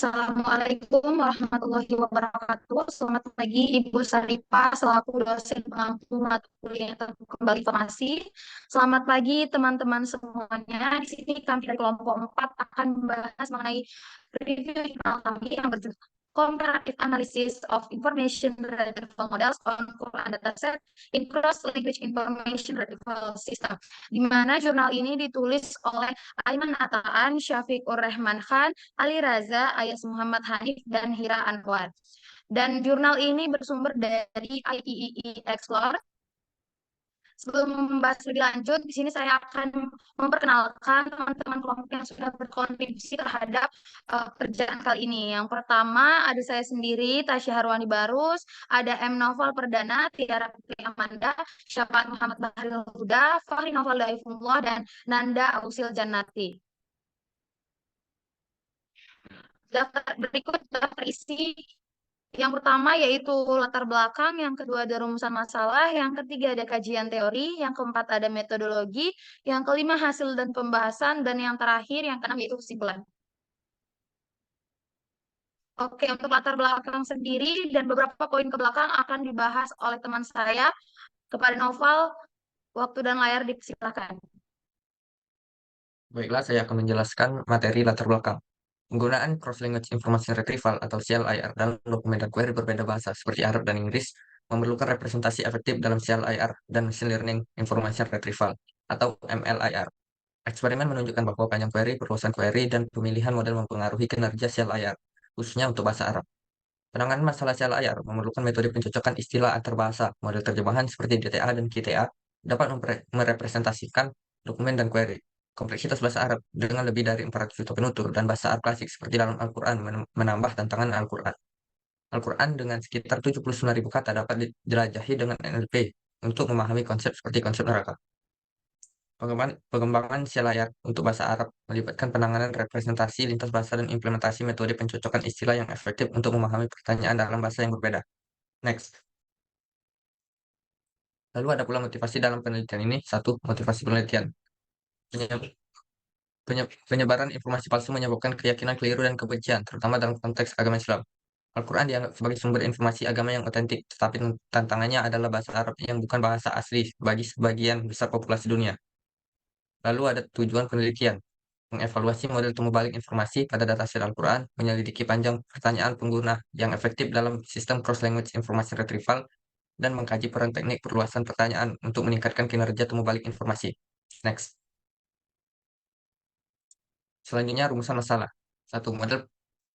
Assalamualaikum warahmatullahi wabarakatuh. Selamat pagi Ibu Saripah selaku dosen pengampu mata kuliah Tentang Kembali Informasi. Selamat pagi teman-teman semuanya. Di sini kami dari kelompok 4 akan membahas mengenai review jurnal kami yang berjudul Comparative Analysis of Information Retrieval Models on Quran Dataset in Cross Language Information Retrieval System, di mana jurnal ini ditulis oleh Aiman Ataan, Syafiqur Rahman Khan, Ali Raza, Ayas Muhammad Hanif, dan Hira Anwar. Dan jurnal ini bersumber dari IEEE Explore. Sebelum membahas lebih lanjut, di sini saya akan memperkenalkan teman-teman kelompok yang sudah berkontribusi terhadap kerjaan kali ini. Yang pertama ada saya sendiri, Tasya Harwani Barus, ada M. Novel Perdana, Tiara Putri Amanda, Syafaat Muhammad Bahril Huda, Fahri Novel Daifullah, dan Nanda Ausil Jannati. Berikut daftar isi. Yang pertama yaitu latar belakang, yang kedua ada rumusan masalah, yang ketiga ada kajian teori, yang keempat ada metodologi, yang kelima hasil dan pembahasan, dan yang terakhir yang keenam yaitu kesimpulan. Oke, untuk latar belakang sendiri dan beberapa poin ke belakang akan dibahas oleh teman saya. Kepada Novel, waktu dan layar dipersilakan. Baiklah, saya akan menjelaskan materi latar belakang. Penggunaan Cross-Language Information Retrieval atau CLIR dalam dokumen dan query berbeda bahasa seperti Arab dan Inggris memerlukan representasi efektif dalam CLIR dan Machine Learning Information Retrieval atau MLIR. Eksperimen menunjukkan bahwa panjang query, perluasan query, dan pemilihan model mempengaruhi kinerja CLIR, khususnya untuk bahasa Arab. Penanganan masalah CLIR memerlukan metode pencocokan istilah antar bahasa. Model terjemahan seperti DTA dan QTA dapat merepresentasikan dokumen dan query. Kompleksitas bahasa Arab dengan lebih dari 400 juta penutur dan bahasa Arab klasik seperti dalam Al-Quran menambah tantangan Al-Quran. Al-Quran dengan sekitar 79.000 kata dapat dijelajahi dengan NLP untuk memahami konsep seperti konsep neraka. Pengembangan layar untuk bahasa Arab melibatkan penanganan representasi lintas bahasa dan implementasi metode pencocokan istilah yang efektif untuk memahami pertanyaan dalam bahasa yang berbeda. Next. Lalu ada pula motivasi dalam penelitian ini. Satu, motivasi penelitian. Penyebaran informasi palsu menyebabkan keyakinan keliru dan kebencian, terutama dalam konteks agama Islam. Al-Quran dianggap sebagai sumber informasi agama yang otentik, tetapi tantangannya adalah bahasa Arab yang bukan bahasa asli bagi sebagian besar populasi dunia. Lalu ada tujuan penelitian, mengevaluasi model temu balik informasi pada dataset Al-Quran, menyelidiki panjang pertanyaan pengguna yang efektif dalam sistem cross-language information retrieval, dan mengkaji peran teknik perluasan pertanyaan untuk meningkatkan kinerja temu balik informasi. Next. Selanjutnya, rumusan masalah. Satu, model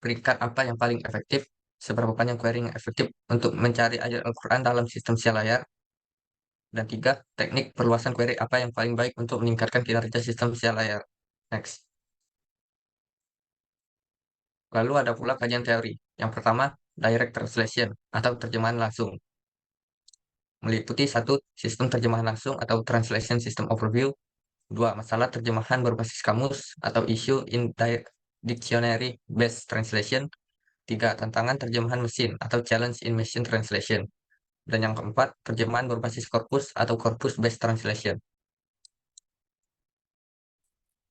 peringkat apa yang paling efektif, seberapa panjang query yang efektif untuk mencari ayat Al-Quran dalam sistem layar. Dan tiga, teknik perluasan query apa yang paling baik untuk meningkatkan kinerja sistem layar. Next. Lalu ada pula kajian teori. Yang pertama, direct translation atau terjemahan langsung. Meliputi satu, sistem terjemahan langsung atau translation system overview. Dua, masalah terjemahan berbasis kamus atau issue in dictionary based translation. Tiga, tantangan terjemahan mesin atau challenge in machine translation. Dan yang keempat, terjemahan berbasis korpus atau corpus based translation.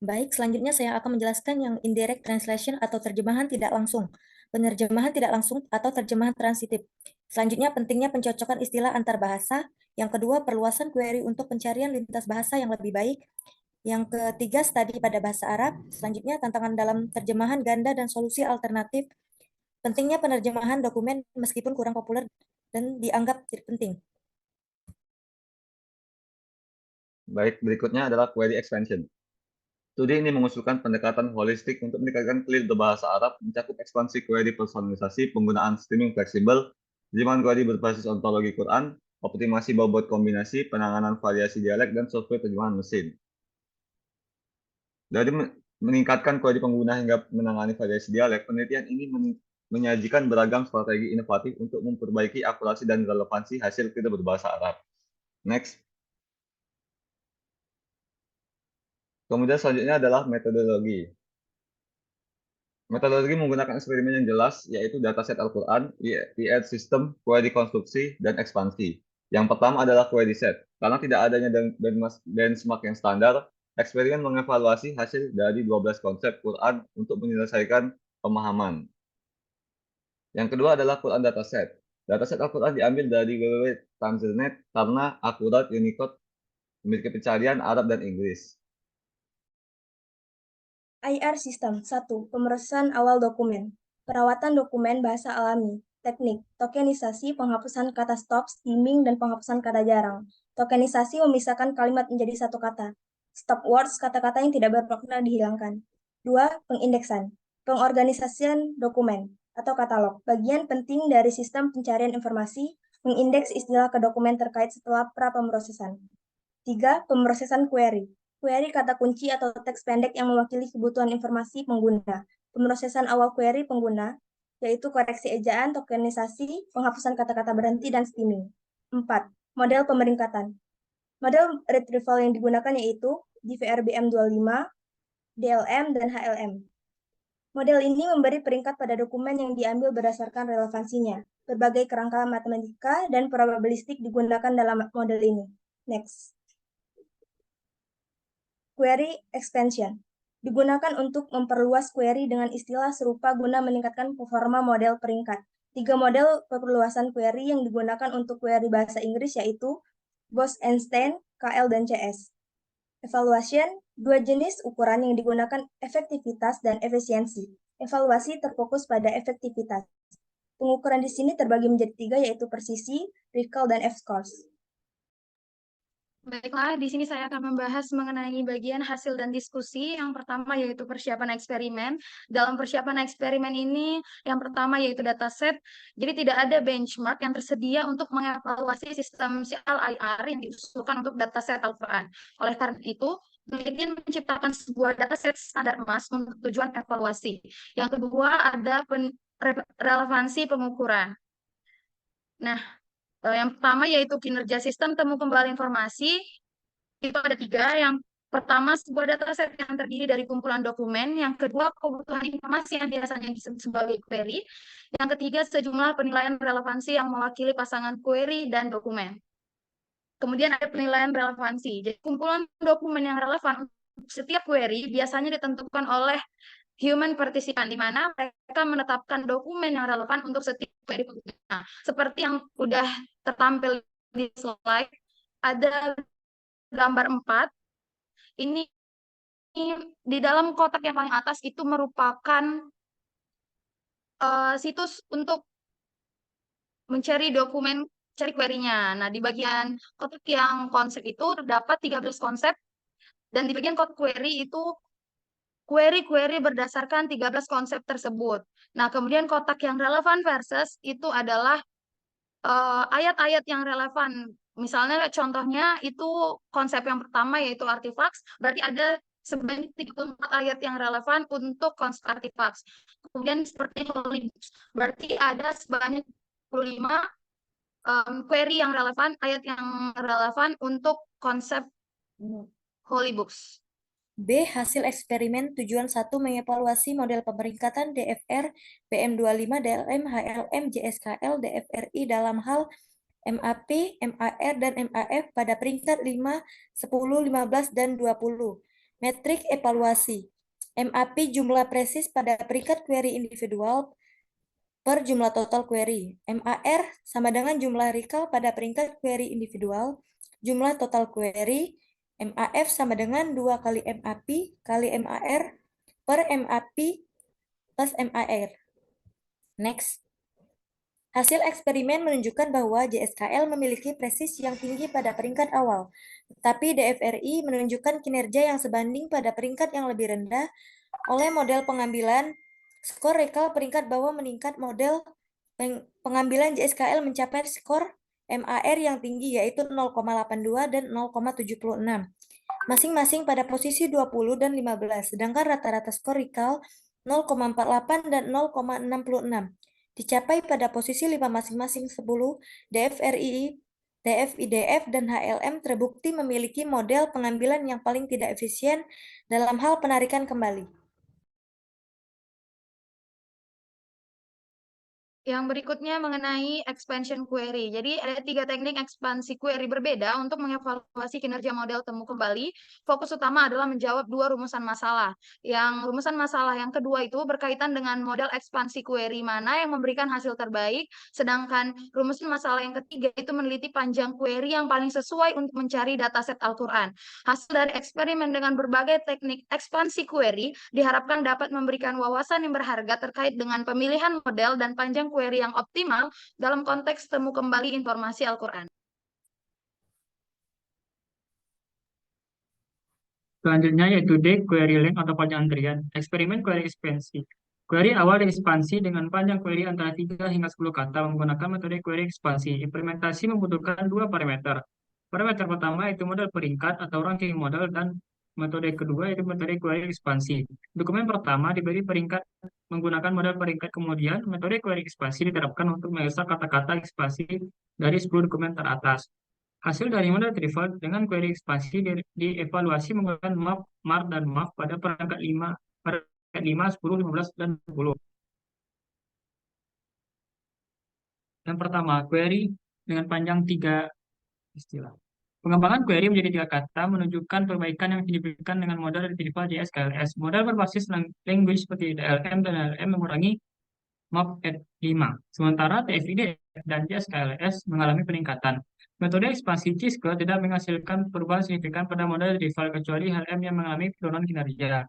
Baik, selanjutnya saya akan menjelaskan yang indirect translation atau terjemahan tidak langsung, penerjemahan tidak langsung atau terjemahan transitif. Selanjutnya, pentingnya pencocokan istilah antar bahasa. Yang kedua, perluasan query untuk pencarian lintas bahasa yang lebih baik. Yang ketiga, studi pada bahasa Arab. Selanjutnya, tantangan dalam terjemahan ganda dan solusi alternatif. Pentingnya penerjemahan dokumen meskipun kurang populer dan dianggap tidak penting. Baik, berikutnya adalah query expansion. Studi ini mengusulkan pendekatan holistik untuk meningkatkan clear bahasa Arab, mencakup ekspansi query personalisasi, penggunaan streaming fleksibel, terjemahan query berbasis ontologi Quran, optimasi bobot kombinasi, penanganan variasi dialek, dan software terjemahan mesin. Dari meningkatkan query pengguna hingga menangani variasi dialek, penelitian ini menyajikan beragam strategi inovatif untuk memperbaiki akurasi dan relevansi hasil clear berbahasa Arab. Next. Kemudian selanjutnya adalah metodologi. Metodologi menggunakan eksperimen yang jelas, yaitu dataset Al-Quran, IR system, query konstruksi, dan ekspansi. Yang pertama adalah query set. Karena tidak adanya benchmark yang standar, eksperimen mengevaluasi hasil dari 12 konsep Quran untuk menyelesaikan pemahaman. Yang kedua adalah Quran dataset. Dataset Al-Quran diambil dari www.tanzilnet karena akurat Unicode memiliki pencarian Arab dan Inggris. IR System 1. Pemrosesan awal dokumen. Perawatan dokumen bahasa alami. Teknik. Tokenisasi, penghapusan kata stop, skimming, dan penghapusan kata jarang. Tokenisasi memisahkan kalimat menjadi satu kata. Stop words, kata-kata yang tidak bermakna dihilangkan. 2. Pengindeksan. Pengorganisasian dokumen atau katalog. Bagian penting dari sistem pencarian informasi, mengindeks istilah ke dokumen terkait setelah pra-pemrosesan. 3. Pemrosesan query. Query kata kunci atau teks pendek yang mewakili kebutuhan informasi pengguna. Pemrosesan awal query pengguna, yaitu koreksi ejaan, tokenisasi, penghapusan kata-kata berhenti, dan skimming. 4. Model pemeringkatan. Model retrieval yang digunakan yaitu JVRBM25, DLM, dan HLM. Model ini memberi peringkat pada dokumen yang diambil berdasarkan relevansinya. Berbagai kerangka matematika dan probabilistik digunakan dalam model ini. Next. Query expansion. Digunakan untuk memperluas query dengan istilah serupa guna meningkatkan performa model peringkat. 3 model perluasan query yang digunakan untuk query bahasa Inggris yaitu Bose-Einstein, KL, dan CS. Evaluation, 2 jenis ukuran yang digunakan efektivitas dan efisiensi. Evaluasi terfokus pada efektivitas. Pengukuran di sini terbagi menjadi 3 yaitu presisi, recall, dan F-scores. Baiklah, di sini saya akan membahas mengenai bagian hasil dan diskusi. Yang pertama yaitu persiapan eksperimen. Dalam persiapan eksperimen ini, yang pertama yaitu dataset. Jadi tidak ada benchmark yang tersedia untuk mengevaluasi sistem CLIR yang diusulkan untuk dataset Al-Quran. Oleh karena itu, penelitian menciptakan sebuah dataset standar emas untuk tujuan evaluasi. Yang kedua ada relevansi pengukuran. Nah, yang pertama yaitu kinerja sistem temu kembali informasi. Itu ada 3. Yang pertama, sebuah dataset yang terdiri dari kumpulan dokumen. Yang kedua, kebutuhan informasi yang biasanya disebut sebagai query. Yang ketiga, sejumlah penilaian relevansi yang mewakili pasangan query dan dokumen. Kemudian ada penilaian relevansi. Jadi kumpulan dokumen yang relevan untuk setiap query biasanya ditentukan oleh human participant, di mana mereka menetapkan dokumen yang relevan untuk setiap query pengguna. Seperti yang sudah tertampil di slide, ada gambar 4. Ini di dalam kotak yang paling atas itu merupakan situs untuk mencari dokumen, cari query-nya. Nah, di bagian kotak yang konsep itu terdapat 13 konsep, dan di bagian kotak query itu query-query berdasarkan 13 konsep tersebut. Nah, kemudian kotak yang relevan versus itu adalah ayat-ayat yang relevan. Misalnya contohnya itu konsep yang pertama yaitu artifacts, berarti ada sebanyak 34 ayat yang relevan untuk konsep artifacts. Kemudian seperti holy books, berarti ada sebanyak 25 query yang relevan, ayat yang relevan untuk konsep holy books. B. Hasil eksperimen tujuan 1 mengevaluasi model pemeringkatan DFR, PM25, DLM, HLM, JSKL, DFRI dalam hal MAP, MAR, dan MAF pada peringkat 5, 10, 15, dan 20. Metrik evaluasi. MAP jumlah presis pada peringkat query individual per jumlah total query. MAR sama dengan jumlah recall pada peringkat query individual, jumlah total query. MAF sama dengan 2 kali MAP kali MAR per MAP plus MAR. Next. Hasil eksperimen menunjukkan bahwa JSKL memiliki presisi yang tinggi pada peringkat awal, tetapi DFRI menunjukkan kinerja yang sebanding pada peringkat yang lebih rendah oleh model pengambilan. Skor recall peringkat bawah meningkat, model pengambilan JSKL mencapai skor MAR yang tinggi yaitu 0,82 dan 0,76. Masing-masing pada posisi 20 dan 15, sedangkan rata-rata skor recall 0,48 dan 0,66. Dicapai pada posisi 5 masing-masing 10, DFRI, DFIDF, dan HLM terbukti memiliki model pengambilan yang paling tidak efisien dalam hal penarikan kembali. Yang berikutnya mengenai expansion query. Jadi ada 3 teknik ekspansi query berbeda untuk mengevaluasi kinerja model temu kembali. Fokus utama adalah menjawab 2 rumusan masalah. Yang rumusan masalah yang kedua itu berkaitan dengan model ekspansi query mana yang memberikan hasil terbaik. Sedangkan rumusan masalah yang ketiga itu meneliti panjang query yang paling sesuai untuk mencari dataset Al-Quran. Hasil dari eksperimen dengan berbagai teknik ekspansi query diharapkan dapat memberikan wawasan yang berharga terkait dengan pemilihan model dan panjang query yang optimal dalam konteks temu kembali informasi Al-Quran. Selanjutnya yaitu D, query length atau panjang antrian. Eksperimen query ekspansi. Query awal diekspansi dengan panjang query antara 3 hingga 10 kata menggunakan metode query ekspansi. Implementasi membutuhkan 2 parameter. Parameter pertama yaitu model peringkat atau ranking model dan metode kedua yaitu metode query ekspansi. Dokumen pertama diberi peringkat menggunakan model peringkat, kemudian metode query ekspansi diterapkan untuk mengekstra kata-kata ekspansi dari 10 dokumen teratas. Hasil dari model retrieval dengan query ekspansi dievaluasi menggunakan map, mark, dan map pada perangkat 5, 10, 15, dan 20. Yang pertama, query dengan panjang 3 istilah. Pengembangan query menjadi 3 kata menunjukkan perbaikan yang signifikan dengan model retrieval JS-KLS. Model berbasis language seperti DLM dan LLM mengurangi map at 5. Sementara TFID dan JS-KLS mengalami peningkatan. Metode ekspansi Chi-square tidak menghasilkan perubahan signifikan pada model retrieval kecuali LM yang mengalami penurunan kinerja.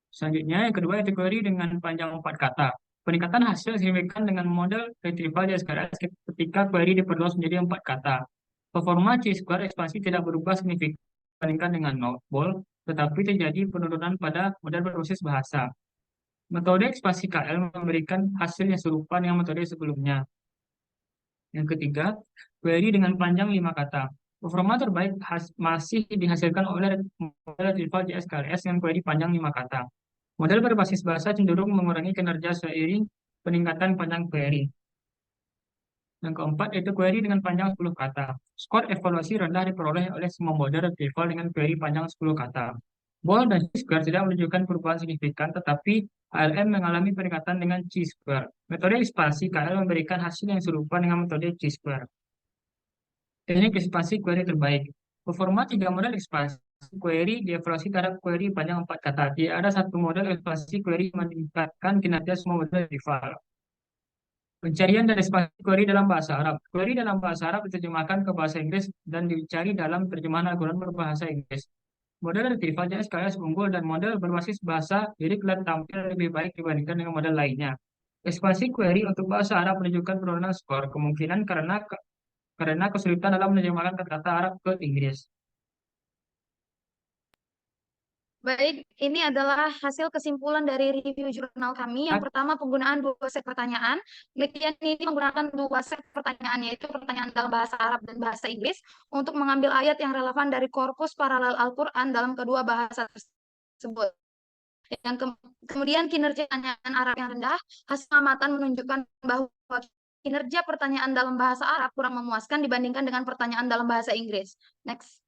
Selanjutnya, yang kedua yaitu query dengan panjang 4 kata. Peningkatan hasil signifikan dengan model retrieval JS-KLS ketika query diperluas menjadi 4 kata. Performa Chi-square ekspansi tidak berubah signifikan dibandingkan dengan noteball, tetapi terjadi penurunan pada model berbasis bahasa. Metode ekspansi KL memberikan hasil yang serupa dengan metode sebelumnya. Yang ketiga, query dengan panjang 5 kata. Performa terbaik masih dihasilkan oleh model retrieval JS-KLS dengan query panjang 5 kata. Model berbasis bahasa cenderung mengurangi kinerja seiring peningkatan panjang query. Yang keempat, yaitu query dengan panjang 10 kata. Skor evaluasi rendah diperoleh oleh semua model retrieval dengan query panjang 10 kata. Ball dan Chi-square tidak menunjukkan perubahan signifikan, tetapi ALM mengalami peningkatan dengan Chi-square. Metode ekspansi KL memberikan hasil yang serupa dengan metode Chi-square. Teknik ekspansi query terbaik. Performa 3 model ekspansi query dievaluasi terhadap query panjang 4 kata. Tidak ada satu model ekspansi query meningkatkan kinerja semua model retrieval. Pencarian dan ekspansi query dalam bahasa Arab. Query dalam bahasa Arab diterjemahkan ke bahasa Inggris dan dicari dalam terjemahan Al-Quran berbahasa Inggris. Model retrieval JS-KLS unggul dan model berbasis bahasa lirik dan tampil lebih baik dibandingkan dengan model lainnya. Ekspansi query untuk bahasa Arab menunjukkan penurunan skor, kemungkinan karena kesulitan dalam menerjemahkan kata-kata Arab ke Inggris. Baik, ini adalah hasil kesimpulan dari review jurnal kami. Yang pertama, penggunaan 2 set pertanyaan. Penelitian ini menggunakan 2 set pertanyaan, yaitu pertanyaan dalam bahasa Arab dan bahasa Inggris, untuk mengambil ayat yang relevan dari korpus paralel Al-Quran dalam kedua bahasa tersebut. Kemudian kinerja pertanyaan Arab yang rendah, hasil amatan menunjukkan bahwa kinerja pertanyaan dalam bahasa Arab kurang memuaskan dibandingkan dengan pertanyaan dalam bahasa Inggris. Next.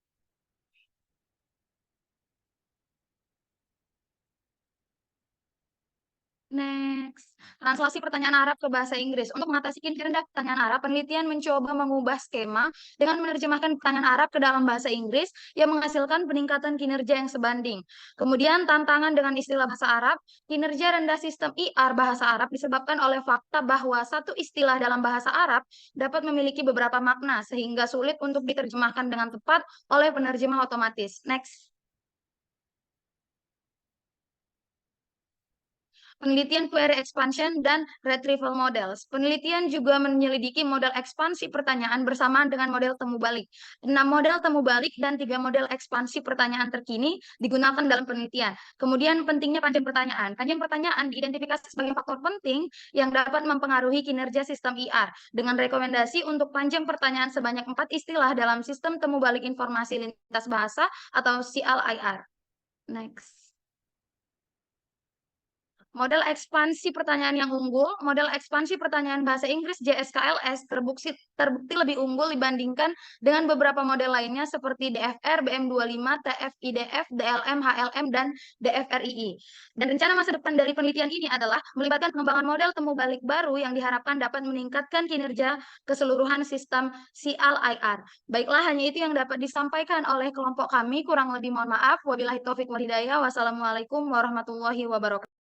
Next, translasi pertanyaan Arab ke bahasa Inggris. Untuk mengatasi kinerja pertanyaan Arab, penelitian mencoba mengubah skema dengan menerjemahkan pertanyaan Arab ke dalam bahasa Inggris yang menghasilkan peningkatan kinerja yang sebanding. Kemudian tantangan dengan istilah bahasa Arab, kinerja rendah sistem IR bahasa Arab disebabkan oleh fakta bahwa satu istilah dalam bahasa Arab dapat memiliki beberapa makna sehingga sulit untuk diterjemahkan dengan tepat oleh penerjemah otomatis. Next. Penelitian query expansion dan retrieval models. Penelitian juga menyelidiki model ekspansi pertanyaan bersamaan dengan model temu balik. 6 model temu balik dan 3 model ekspansi pertanyaan terkini digunakan dalam penelitian. Kemudian pentingnya panjang pertanyaan. Panjang pertanyaan diidentifikasi sebagai faktor penting yang dapat mempengaruhi kinerja sistem IR dengan rekomendasi untuk panjang pertanyaan sebanyak 4 istilah dalam sistem temu balik informasi lintas bahasa atau CLIR. Next. Model ekspansi pertanyaan yang unggul, model ekspansi pertanyaan bahasa Inggris JSKLS terbukti lebih unggul dibandingkan dengan beberapa model lainnya seperti DFR, BM25, TF-IDF, DLM, HLM, dan DFRII. Dan rencana masa depan dari penelitian ini adalah melibatkan pengembangan model temu balik baru yang diharapkan dapat meningkatkan kinerja keseluruhan sistem CLIR. Baiklah, hanya itu yang dapat disampaikan oleh kelompok kami. Kurang lebih mohon maaf. Wabillahi taufiq wal hidayah. Wassalamualaikum warahmatullahi wabarakatuh.